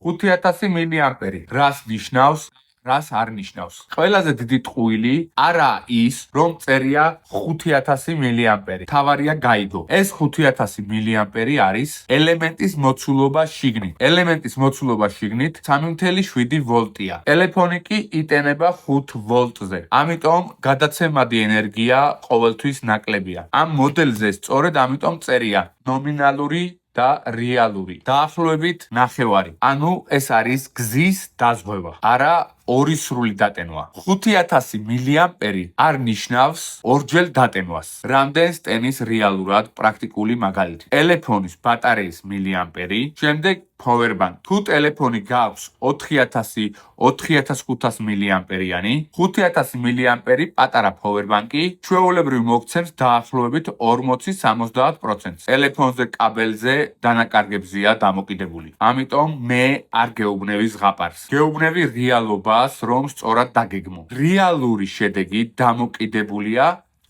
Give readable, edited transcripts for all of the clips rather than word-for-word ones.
5000 მილიამპერი. რას ნიშნავს? რას არ ნიშნავს? ყველაზე დიდი ტყუილი არა ის, რომ წერია 5000 მილიამპერი. თავარია გაიგო. ეს 5000 მილიამპერი არის ელემენტის მოცულობა შიგნით. ელემენტის მოცულობა შიგნით 3.7 ვოლტია. ტელეფონი კი იტენება 5 ვოლტზე. ამიტომ გადაცემადი ენერგია ყოველთვის ნაკლებია. ამ მოდელზე სწორედ ამიტომ წერია ნომინალური და რეალური. დაახლოებით ნახევარი. ანუ ეს არის გზის დაზღვევა. არა ორი სრული დატენვა. 5000 მილიამპერი არ ნიშნავს ორჯერ დატენვას. რამდენს ტენის რეალურად პრაქტიკული მაგალითი. ტელეფონის ბატარეის მილიამპერი, შემდეგ powerbank. თუ ტელეფონი გაქვს 4000, 4500 მილიამპერიანი, 5000 მილიამპერი პატარა powerbank-ი ჩვეულებრივ მოგცემს დაახლოებით 40-70%. ტელეფონზე კაბელზე დანაკარგებზია დამოკიდებული. ამიტომ მე არ გეუბნები ზღაპარს. გეუბნები რეალობას, რომ სწორად დაგეგმო. რეალური შედეგი დამოკიდებულია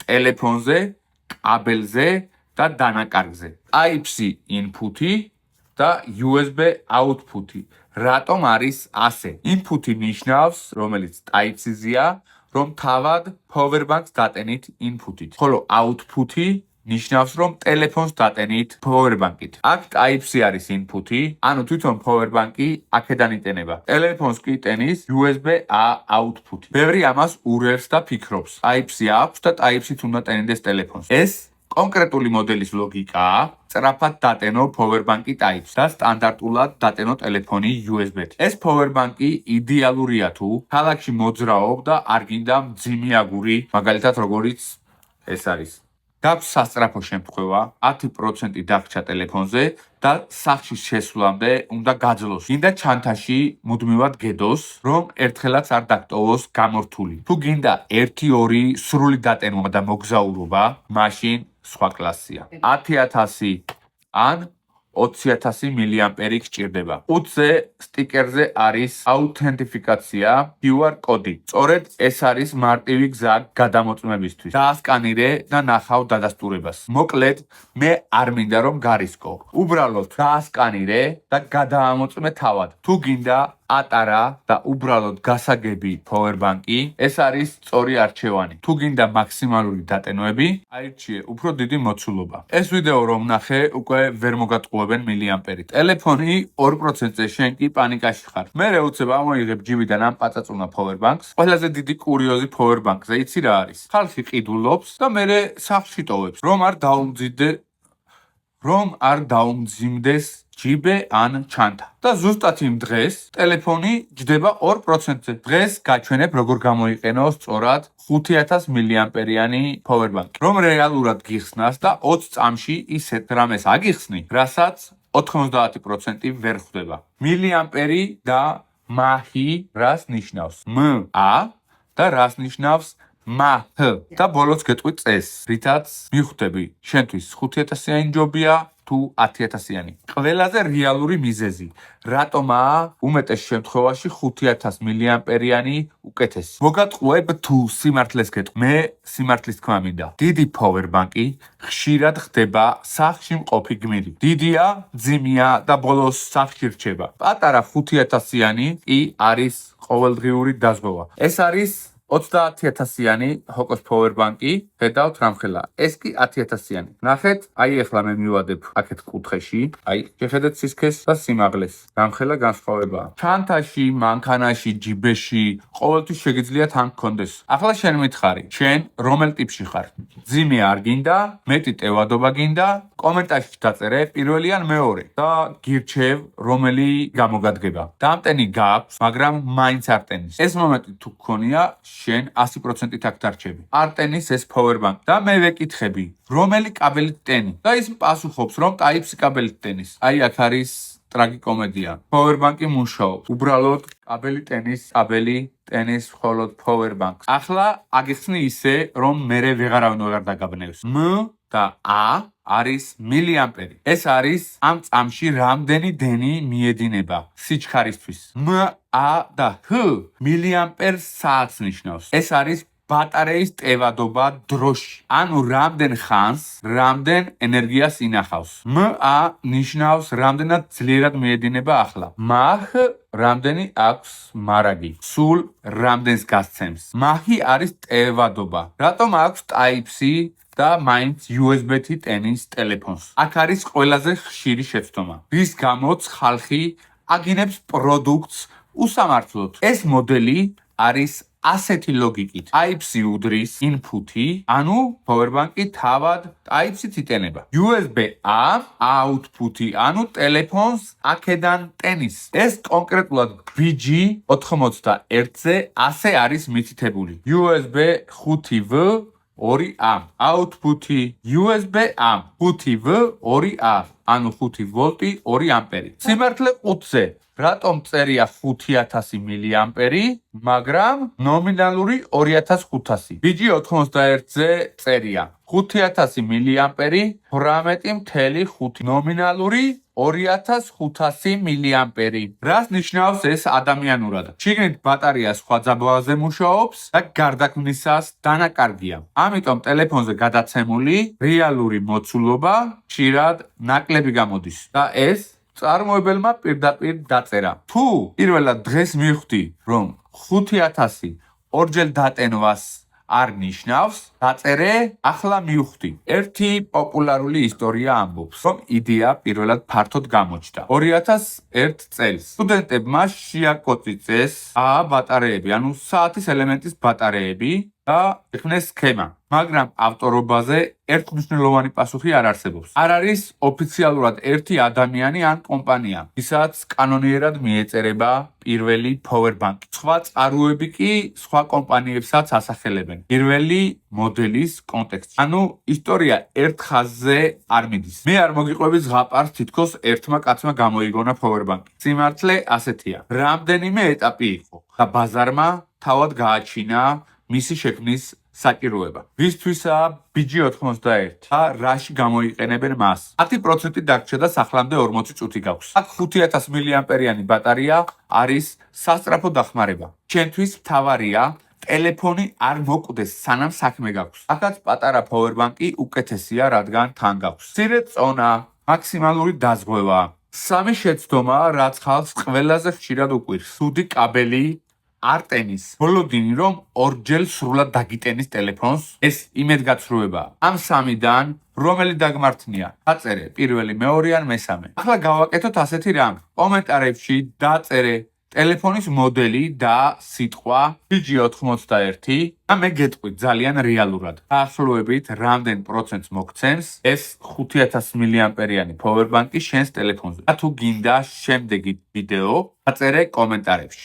ტელეფონზე, კაბელზე და დანაკარგზე. Type-C input-ი და USB output-ი. რატომ არის ასე? Input-ი ნიშნავს, რომელიც Type-C-ზეა, რომ თავად powerbank-ს დატენით input-ით. ხოლო output-ი ნიშნავს, რომ ტელეფონს დატენით powerbank-ით. აქ Type-C არის input-ი, ანუ თვითონ powerbank-ი აქედან იტენება. ტელეფონს კი ტენის USB-A output-ი. ბევრი ამას ურევს და ფიქრობს. Type-C აქვს და Type-C-ით უნდა ტენინდეს ტელეფონს. ეს კონკრეტული მოდელის ლოგიკაა, სწრაფად დატენო powerbank-ი Type-C და სტანდარტულად დატენო ტელეფონი USB-ით. ეს powerbank-ი იდეალურია თუ ქალაქში მოძრაობ და არ გინდა მძიმე აგური, მაგალითად როგორიც ეს არის. გაქვს სასწრაფო შემთხვევა, 10% დაგრჩა ტელეფონზე და სახლში შესვლამდე უნდა გაძლოს. გინდა ჩანთაში მუდმივად გედოს, რომ ერთხელაც არ დაგტოვოს გამორთული. თუ გინდა 1-2 სრული დატენვა და მოგზაურობა, მაშინ სხვა კლასია. 10000 ან 20000 მილიამპერი გჭირდება. 5-ზე სტიკერზე არის აუთენტიფიკაცია, QR კოდი. სწორედ ეს არის მარტივი გზა გადამოწმებისთვის. დაასკანირე და ნახავ დადასტურებას. მოკლედ, მე არ მინდა რომ გარისკო. უბრალოდ დაასკანირე და გადაამოწმე თავად. თუ გინდა ატარა და უბრალოდ გასაგები powerbank-ი, ეს არის სწორი არჩევანი. თუ გინდა მაქსიმალური დატენვები, აირჩიე უფრო დიდი მოცულობა. ეს ვიდეო რომ ნახე, უკვე ვერ მოგატყუებენ მილიამპერით. ტელეფონი 2%-ზე შენ კი პანიკაში ხარ. მერე უცებ ამოიღებ ჯიბიდან ამ პაწაწუნა powerbank-ს. ყველაზე დიდი კურიოზი powerbank-ზე იცი რა არის? ხალხი ყიდულობს და მერე სახლში ტოვებს. რომ არ დაუმძიმდეს ჯიბე ან ჩანთა. და ზუსტად იმ დღეს ტელეფონი ჯდება 2%-ზე. დღეს გაჩვენებ როგორ გამოიყენო სწორად 5000 მილიამპერიანი powerbank. რომ რეალურად გიხსნას და 20 წამში ისეთ რამეს აგიხსნი, რასაც 90% ვერ ხვდება. მილიამპერი და მაჰი რას ნიშნავს? MA და რას ნიშნავს? MAH და ბოლოს გეტყვი წეს, რითაც მიხვდები, შენთვის 5000-იანი ჯობია თუ 10000-იანი. ყველაზე რეალური მიზეზი. რატომაა უმეტეს შემთხვევაში 5000 მილიამპერიანი უკეთესი? მოგატყუებ თუ სიმართლეს გეტყვი? მე სიმართლის თქმა მინდა. დიდი powerbank-ი ხშირად ხდება სახლში მყოფი გმირი. დიდია, ძიმია და ბოლოს სახლში რჩება. პატარა 5000-იანი კი არის ყოველდღიური დაზღვევა. ეს არის 30000-იანი ჰოკოს powerbank-ი, ხედავთ რამხელა. ეს კი 10000-იანი. ნახეთ, აი ახლა მე მივადებ აქეთ კუთხეში, აი, შეხედეთ სისქეს და სიმაღლეს. რამხელა განსხვავებაა. ჩანთაში, მანქანაში, ჯიბეში, ყოველთვის შეგიძლიათ ამ გქონდეს. ახლა შენ მითხარი, შენ რომელ ტიპში ხარ? ძიმე არ გინდა, მეტი ტევადობა გინდა, კომენტარში დაწერე პირველი ან მეორე და გირჩევ რომელი გამოგადგება. დამტენი გაქვს, მაგრამ მაინც არ ტენის. ეს მომენტი თუ გქონია, შენ 100%-ით აქ დარჩები. არ ტენის ეს powerbank და მე ვეკითხები, რომელი კაბელით ტენი? და ის პასუხობს, რომ Type-C კაბელით ტენის. აი აქ არის ტრაგიკომედია. powerbank-ი მუშაობს. უბრალოდ კაბელი ტენის მხოლოდ powerbank-ს. ახლა აგიხსნი ისე, რომ მერე ვეღარავინ ვერ დაგაბნევს. M და A არის მილიამპერი. ეს არის ამ წამში რამდენი დენი მიედინება სიჩქარისთვის. M, A და H მილიამპერ საათს ნიშნავს. ეს არის ბატარეის ტევადობა დროში. ანუ რამდენ ხანს, რამდენ ენერგიას ინახავს. MA ნიშნავს რამდენად dzlierad მიედინება ახლა. MAH რამდენი აქვს მარაგი. სულ რამდენს გასცემს. MAH-ი არის ტევადობა. რატომ აქვს Type-C და მაინც USB-ით ტენის ტელეფონს. აქ არის ყველაზე ხშირი შეცდომა, რის გამოც ხალხი აგინებს პროდუქტს უსამართლოდ. ეს მოდელი არის ასეთი ლოგიკით. Type-C უდრის input-ი, ანუ powerbank-ი თავად Type-C-ით იტენება. USB-A output-ი, ანუ ტელეფონს აქედან ტენის. ეს კონკრეტულად BG91-ზე ასე არის მითითებული. USB 5V 2A output-ი USB-A 5V 2A, ანუ 5 ვოლტი 2 ამპერი. სიმართლე 5-ზე რატომ წერია 5000 მილიამპერი, მაგრამ ნომინალური 2500. BG91-ზე წერია 5000 მილიამპერი, 18.5 ნომინალური 2500 მილიამპერი. რას ნიშნავს ეს ადამიანურად? შიგნით ბატარეა სხვა ძაბლაზე მუშაობს და გარდაქმნისას დანაკარგია. ამიტომ ტელეფონზე გადაცემული რეალური მოცულობა ხშირად ნაკლები გამოდის და ეს წარმოებელმა პირდაპირ დაწერა. თუ პირველად დღეს მივხვდი, რომ 5000 ორჯერ დატენვას არ ნიშნავს, დაწერე, ახლა მივხვდი. ერთი პოპულარული ისტორია ამბობს, რომ იდეა პირველად ფართოდ გამოჩნდა 2001 წელს. სტუდენტებმა შეაკოწიწეს ბატარეები, ანუ საათის ელემენტის ბატარეები და იხსნეს სქემა, მაგრამ ავტორობაზე ერთმნიშვნელოვანი პასუხი არ არსებობს. არ არის ოფიციალურად ერთი ადამიანი ან კომპანია, ვისაც კანონიერად მიეწერება პირველი powerbank. სხვა წყაროები კი სხვა კომპანიებსაც ასახელებენ. პირველი მოდელის კონტექსტში. ანუ ისტორია ერთ ხაზზე არ მიდის. მე არ მოგიყვები ზღაპარს თითქოს ერთმა კაცმა გამოიგონა powerbank. სიმართლე ასეთია. რამდენიმე ეტაპი იყო და ბაზარმა თავად გააჩინა მისი შექმნის საჭიროება. ვისთვისაა BG91 და რაში გამოიყენებენ მას? 10% დაგრჩა და სახლამდე 40 წუთი გაქვს. აქ 5000 მილიამპერიანი ბატარეა არის სასწრაფო დახმარება. ჩვენთვის მთავარია ტელეფონი არ მოკვდეს, სანამ საქმე გაქვს. აქაც პატარა powerbank-ი უკეთესია, რადგან თან გაქვს. მცირე წონა, მაქსიმალური დაზღვევა. სამი შეცდომა, რაც ხალხს ყველაზე ხშირად უყვირს. სუდი კაბელი არ ტენის. ბოლოდინი რომ ორჯერ სრულად დაგიტენის ტელეფონს, ეს იმედგაცრუებაა. ამ სამიდან რომელი დაგმართნია? დაწერე პირველი, მეორე ან მესამე. ახლა გავაკეთოთ ასეთი რამ. კომენტარებში დაწერე ტელეფონის მოდელი და სიტყვა BG91 და მე გეტყვით ძალიან რეალურად. დაახლოებით რამდენ პროცენტს მოგცემს ეს 5000 მილიამპერიანი powerbank-ი შენს ტელეფონზე. თუ გინდა შემდეგი ვიდეო, დაწერე კომენტარებში.